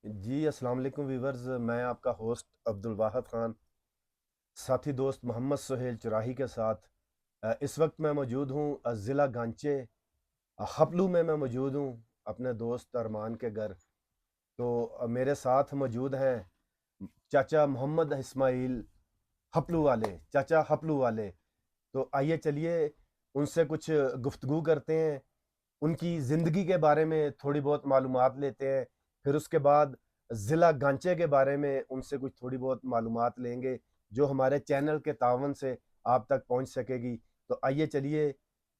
جی السلام علیکم ویورز، میں آپ کا ہوسٹ عبدالواحد خان ساتھی دوست محمد سہیل چراہی کے ساتھ اس وقت میں موجود ہوں ضلع گانچے خپلو میں موجود ہوں اپنے دوست ارمان کے گھر۔ تو میرے ساتھ موجود ہیں چاچا محمد اسماعیل خپلو والے، چاچا خپلو والے۔ تو آئیے چلیے ان سے کچھ گفتگو کرتے ہیں، ان کی زندگی کے بارے میں تھوڑی بہت معلومات لیتے ہیں، پھر اس کے بعد ضلع گانچے کے بارے میں ان سے کچھ تھوڑی بہت معلومات لیں گے جو ہمارے چینل کے تعاون سے آپ تک پہنچ سکے گی۔ تو آئیے چلیے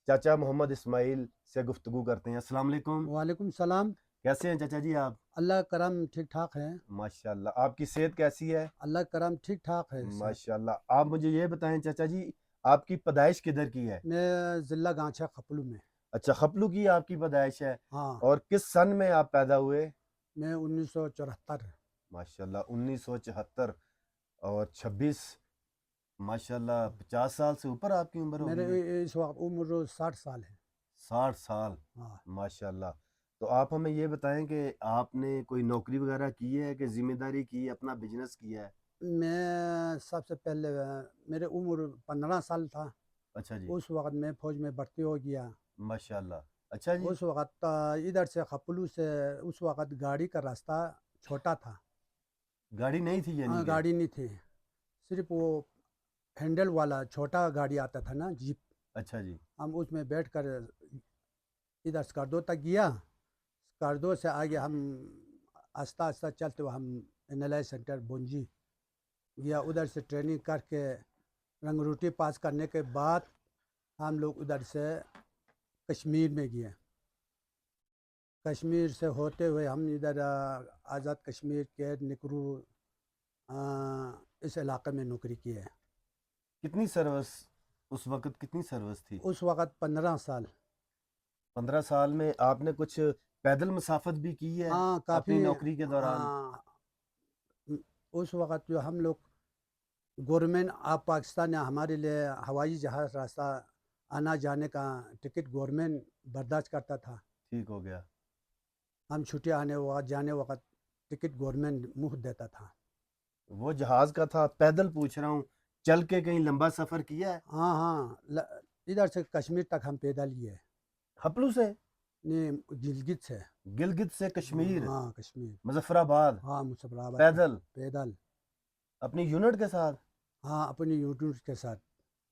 چاچا محمد اسماعیل سے گفتگو کرتے ہیں۔ السلام علیکم، وعلیکم السلام۔ کیسے ہیں چاچا جی آپ؟ اللہ کرم ٹھیک ٹھاک ہے۔ ماشاءاللہ، آپ کی صحت کیسی ہے؟ اللہ کرم ٹھیک ٹھاک ہے صحت۔ ماشاءاللہ، آپ مجھے یہ بتائیں چاچا جی، آپ کی پیدائش کدھر کی ہے؟ میں ضلع گانچا خپلو میں۔ اچھا، خپلو کی آپ کی پیدائش ہے، ہاں، اور کس سن میں آپ پیدا ہوئے؟ میں 1974۔ ماشاءاللہ 1974، اور 26، ماشاءاللہ 50 سال سے اوپر آپ کی عمر ہو میرے گئی ہے۔ اس وقت عمر 60 سال ہے۔ 60 سال، ہاں، ماشاءاللہ۔ تو آپ ہمیں یہ بتائیں کہ آپ نے کوئی نوکری وغیرہ کی ہے کہ ذمہ داری کی ہے، اپنا بزنس کیا ہے؟ میں سب سے پہلے میرے عمر 15 سال تھا، اچھا جی، اس وقت میں فوج میں بھرتی ہو گیا۔ ماشاءاللہ، اچھا جی۔ اس وقت ادھر سے خپلو سے اس وقت گاڑی کا راستہ چھوٹا تھا۔ گاڑی نہیں تھی یعنی کہ؟ گاڑی نہیں تھی، صرف وہ ہینڈل والا چھوٹا گاڑی آتا تھا نا، جیپ۔ اچھا جی، ہم اس میں بیٹھ کر ادھر اسکردو تک گیا، اسکردو سے آگے ہم آہستہ آہستہ چلتے ہوئے ہم این ایل آئی سینٹر بونجی گیا، ادھر سے ٹریننگ کر کے رنگ روٹی پاس کرنے کے بعد ہم لوگ ادھر سے کشمیر میں گئے۔ کشمیر سے ہوتے ہوئے ہم ادھر آزاد کشمیر کیٹ نکرو اس علاقے میں نوکری کی ہے۔ کتنی سروس اس وقت، کتنی سروس تھی؟ اس وقت 15 سال۔ 15 سال میں آپ نے کچھ پیدل مسافت بھی کی ہے ہاں اپنی کافی۔ نوکری کے دوران؟ ہاں، اس وقت جو ہم لوگ گورنمنٹ آف پاکستان نے ہمارے لیے ہوائی جہاز راستہ آنا جانے کا ٹکٹ گورنمنٹ برداشت کرتا تھا۔ ٹھیک ہو گیا۔ ہم چھٹی آنے وقت جانے وقت ٹکٹ گورنمنٹ مفت دیتا تھا۔ وہ جہاز کا تھا، پیدل پوچھ رہا ہوں، چل کے کہیں لمبا سفر کیا ہے؟ ہاں ہاں، ادھر سے کشمیر تک ہم پیدل گئے۔ خپلو سے؟ نہیں، گلگت سے۔ گلگت سے کشمیر؟ ہاں کشمیر۔ مظفر آباد ہاں مظفر آباد تک پیدل؟ پیدل۔ اپنی یونٹ کے ساتھ؟ ہاں اپنی یوٹیوب کے ساتھ۔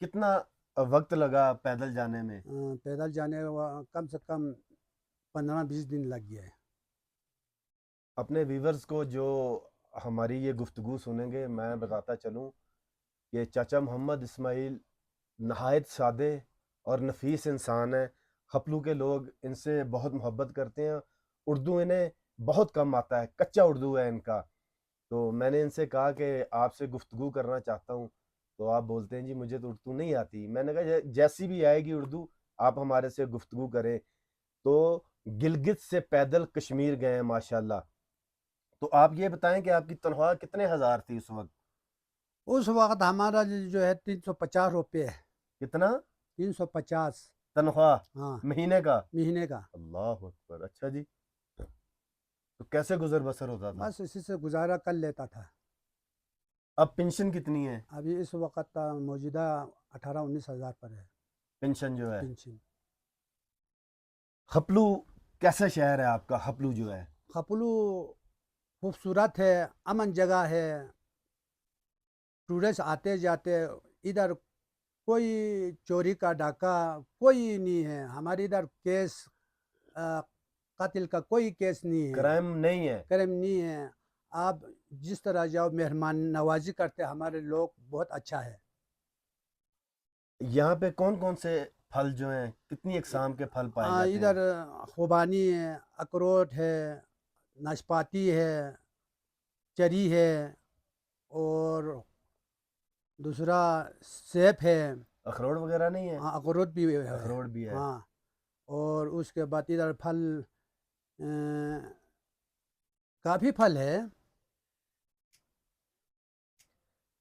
کتنا وقت لگا پیدل جانے میں؟ پیدل جانے کم سے کم 15-20 دن لگ گئے۔ اپنے ویورز کو جو ہماری یہ گفتگو سنیں گے، میں بتاتا چلوں کہ چاچا محمد اسماعیل نہایت سادے اور نفیس انسان ہیں۔ خپلو کے لوگ ان سے بہت محبت کرتے ہیں۔ اردو انہیں بہت کم آتا ہے، کچا اردو ہے ان کا۔ تو میں نے ان سے کہا کہ آپ سے گفتگو کرنا چاہتا ہوں، تو آپ بولتے ہیں جی مجھے تو اردو نہیں آتی۔ میں نے کہا جیسی بھی آئے گی اردو، آپ ہمارے سے گفتگو کریں۔ تو گلگت سے پیدل کشمیر گئے ہیں ماشاءاللہ۔ تو آپ یہ بتائیں کہ آپ کی تنخواہ کتنے ہزار تھی اس وقت؟ اس وقت ہمارا جو ہے 350 روپے ہے۔ کتنا 350 تنخواہ ہاں مہینے کا؟ مہینے کا۔ اللہ اکبر، اچھا جی۔ تو کیسے گزر بسر ہوتا تھا؟ بس اسی سے گزارا کر لیتا تھا۔ اب پینشن کتنی ہے؟ ابھی اس وقت موجودہ 18-19 ہزار پر ہے پینشن جو ہے؟ پینشن۔ خپلو کیسا شہر ہے آپ کا؟ خپلو جو ہے خپلو خوبصورت ہے، امن جگہ ہے، ٹورسٹ آتے جاتے ادھر، کوئی چوری کا ڈاکہ کوئی نہیں ہے ہمارے ادھر، کیس قتل کا کوئی کیس نہیں ہے، کرائم نہیں ہے؟ کرم نہیں ہے۔ آپ جس طرح جاؤ مہمان نوازی کرتے، ہمارے لوگ بہت اچھا ہے۔ یہاں پہ کون کون سے پھل جو ہیں، کتنی اقسام کے پھل پائے جاتے ہیں؟ ادھر خوبانی ہے، اخروٹ ہے، ناشپاتی ہے، چری ہے، اور دوسرا سیب ہے۔ اخروٹ وغیرہ نہیں ہے؟ ہاں اخروٹ بھی ہے۔ اخروٹ بھی ہے۔ ہاں، اور اس کے بعد ادھر پھل کافی پھل ہے۔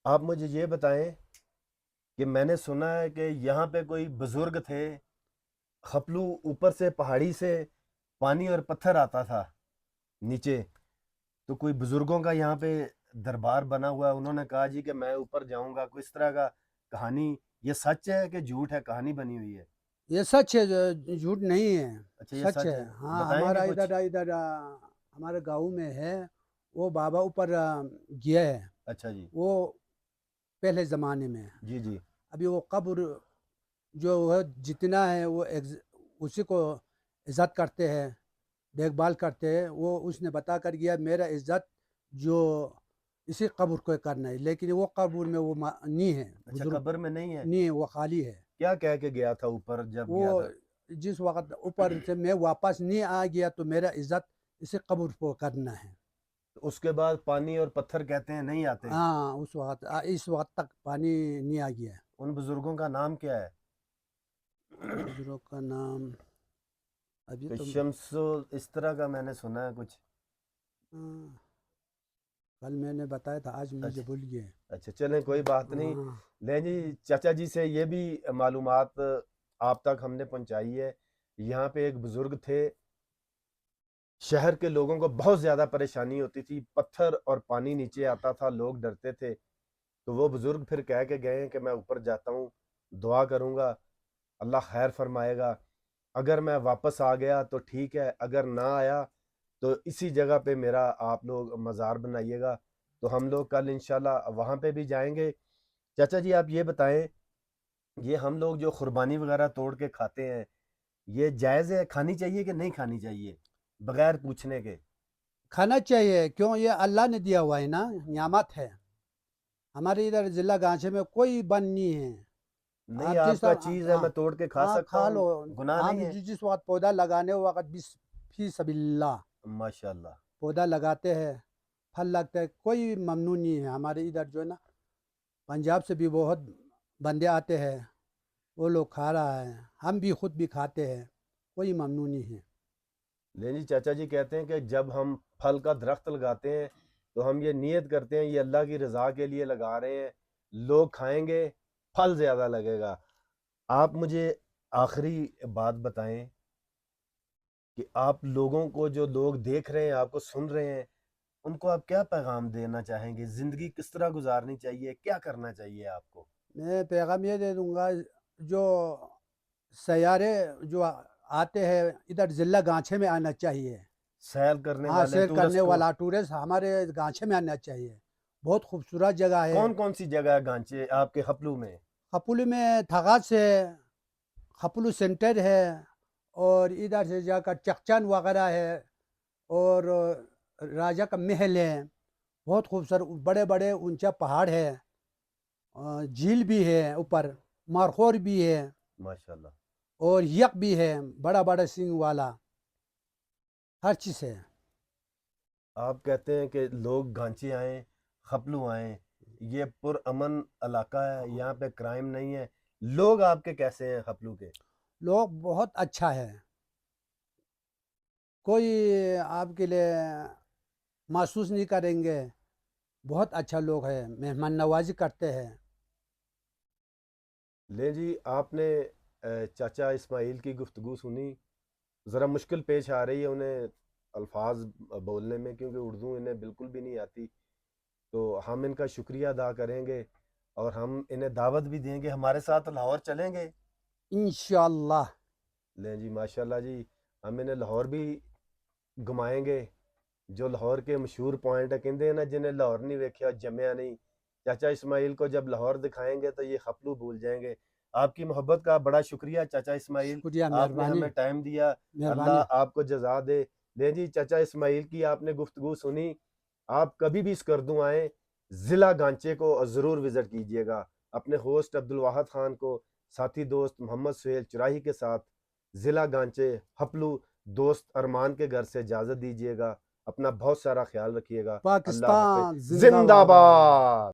آپ مجھے یہ بتائیں کہ میں نے سنا ہے کہ یہاں پہ کوئی بزرگ تھے، خپلو اوپر سے پہاڑی سے پانی اور پتھر آتا تھا نیچے، تو کوئی بزرگوں کا یہاں پہ دربار بنا ہوا ہے، انہوں نے کہا جی کہ میں اوپر جاؤں گا، کوئی اس طرح کا کہانی، یہ سچ ہے کہ جھوٹ ہے، کہانی بنی ہوئی ہے؟ یہ سچ ہے، جھوٹ نہیں ہے، اچھا یہ سچ سچ ہے. ہے، ہاں بتائیں ہمارا گے کچھ؟ ادھر ہمارے گاؤں میں ہے، وہ بابا اوپر گیا ہے. اچھا جی، وہ پہلے زمانے میں، جی جی، ابھی وہ قبر جو ہے جتنا ہے وہ اسی کو عزت کرتے ہیں، دیکھ بھال کرتے ہیں. وہ اس نے بتا کر گیا میرا عزت جو اسی قبر کو کرنا ہے، لیکن وہ قبر میں وہ نہیں ہے، اچھا بزرگ قبر میں نہیں ہے؟ نہیں ہے، وہ خالی ہے. کیا کہہ کے گیا تھا اوپر جب وہ گیا تھا؟ جس وقت اوپر سے میں واپس نہیں آ گیا تو میرا عزت اسی قبر کو کرنا ہے. اس کے بعد پانی اور پتھر کہتے ہیں نہیں آتے؟ ہاں اس وقت تک پانی نہیں آ گیا. ان بزرگوں کا نام کیا ہے؟ بزرگ کا نام ابھی کہ تو شمس اس طرح کا میں نے سنا ہے کچھ. ہاں، کل میں نے بتایا تھا، آج مجھے اچھا بھول گئے. اچھا، چلیں کوئی بات نہیں. ہاں لیں جی چاچا جی سے یہ بھی معلومات آپ تک ہم نے پہنچائی ہے. یہاں پہ ایک بزرگ تھے، شہر کے لوگوں کو بہت زیادہ پریشانی ہوتی تھی، پتھر اور پانی نیچے آتا تھا، لوگ ڈرتے تھے. تو وہ بزرگ پھر کہہ کے گئے ہیں کہ میں اوپر جاتا ہوں، دعا کروں گا، اللہ خیر فرمائے گا. اگر میں واپس آ گیا تو ٹھیک ہے، اگر نہ آیا تو اسی جگہ پہ میرا آپ لوگ مزار بنائیے گا. تو ہم لوگ کل انشاءاللہ وہاں پہ بھی جائیں گے. چاچا جی آپ یہ بتائیں، یہ ہم لوگ جو قربانی وغیرہ توڑ کے کھاتے ہیں، یہ جائز ہے، کھانی چاہیے کہ نہیں کھانی چاہیے بغیر پوچھنے کے؟ کھانا چاہیے، کیوں؟ یہ اللہ نے دیا ہوا ہے نا، نعمت ہے. ہمارے ادھر ضلع گانچے میں کوئی بند نہیں ہے. نہیں، آپ آپ جس کا چیز ہے، ہاں میں توڑ کے کھا ہاں سکتا کھا ہوں، لو. گناہ ہم نہیں ہے؟ جس وقت پودا لگانے وقت فی سبیل اللہ ماشاءاللہ. پودا لگاتے ہیں، پھل لگتا ہے، کوئی ممنوع نہیں ہے. ہمارے ادھر جو ہے نا، پنجاب سے بھی بہت بندے آتے ہیں، وہ لوگ کھا رہا ہے، ہم بھی خود بھی کھاتے ہیں، کوئی ممنوع نہیں ہے. لیں جی چاچا جی کہتے ہیں کہ جب ہم پھل کا درخت لگاتے ہیں تو ہم یہ نیت کرتے ہیں یہ اللہ کی رضا کے لیے لگا رہے ہیں، لوگ کھائیں گے، پھل زیادہ لگے گا. آپ مجھے آخری بات بتائیں کہ آپ لوگوں کو، جو لوگ دیکھ رہے ہیں، آپ کو سن رہے ہیں، ان کو آپ کیا پیغام دینا چاہیں گے؟ زندگی کس طرح گزارنی چاہیے؟ کیا کرنا چاہیے آپ کو؟ میں پیغام یہ دے دوں گا، جو سیارے جو آتے ہیں ادھر ضلع گانچے میں آنا چاہیے. سیل کرنے ہاں، والے سیر کرنے ٹورسٹ کو؟ والا ٹورسٹ ہمارے گانچے میں آنا چاہیے. بہت خوبصورت جگہ ہے. کون کون سی جگہ ہے گانچے آپ کے خپلو میں؟ خپلو میں تھغاس ہے، خپلو سینٹر ہے، اور ادھر سے جا کر چخچان وغیرہ ہے، اور راجا کا محل ہے. بہت خوبصورت بڑے بڑے اونچا پہاڑ ہے، جھیل بھی ہے، اوپر مارخور بھی ہے، ماشاءاللہ. اور یک بھی ہے بڑا بڑا سنگ والا، ہر چیز ہے. آپ کہتے ہیں کہ لوگ گانچے آئیں، خپلو آئیں، یہ پر امن علاقہ ہے، یہاں پہ کرائم نہیں ہے. لوگ آپ کے کیسے ہیں خپلو کے؟ لوگ بہت اچھا ہے، کوئی آپ کے لیے محسوس نہیں کریں گے. بہت اچھا لوگ ہے، مہمان نوازی کرتے ہیں. لیں جی آپ نے چاچا اسماعیل کی گفتگو سنی. ذرا مشکل پیش آ رہی ہے انہیں الفاظ بولنے میں، کیونکہ اردو انہیں بالکل بھی نہیں آتی. تو ہم ان کا شکریہ ادا کریں گے اور ہم انہیں دعوت بھی دیں گے، ہمارے ساتھ لاہور چلیں گے؟ انشاءاللہ. لیں جی ماشاءاللہ جی، ہم انہیں لاہور بھی گھمائیں گے. جو لاہور کے مشہور پوائنٹ ہے، کہندے ہیں نا جنہیں لاہور نہیں ویکھیا جمیا نہیں. چاچا اسماعیل کو جب لاہور دکھائیں گے تو یہ خپلو بھول جائیں گے. آپ کی محبت کا بڑا شکریہ چاچا اسماعیل، شکریہ، آپ نے مہربانی، ہمیں ٹائم دیا، مہربانی. اللہ آپ کو جزا دے. لیں جی چاچا اسماعیل کی آپ نے گفتگو سنی. آپ کبھی بھی اسکردو آئیں، ضلع گانچے کو ضرور وزٹ کیجیے گا. اپنے ہوسٹ عبدالواحد خان کو ساتھی دوست محمد سہیل چراہی کے ساتھ ضلع گانچے حپلو دوست ارمان کے گھر سے اجازت دیجیے گا. اپنا بہت سارا خیال رکھیے گا. اللہ حافظ. پاکستان زندہ زندہ باد. باد.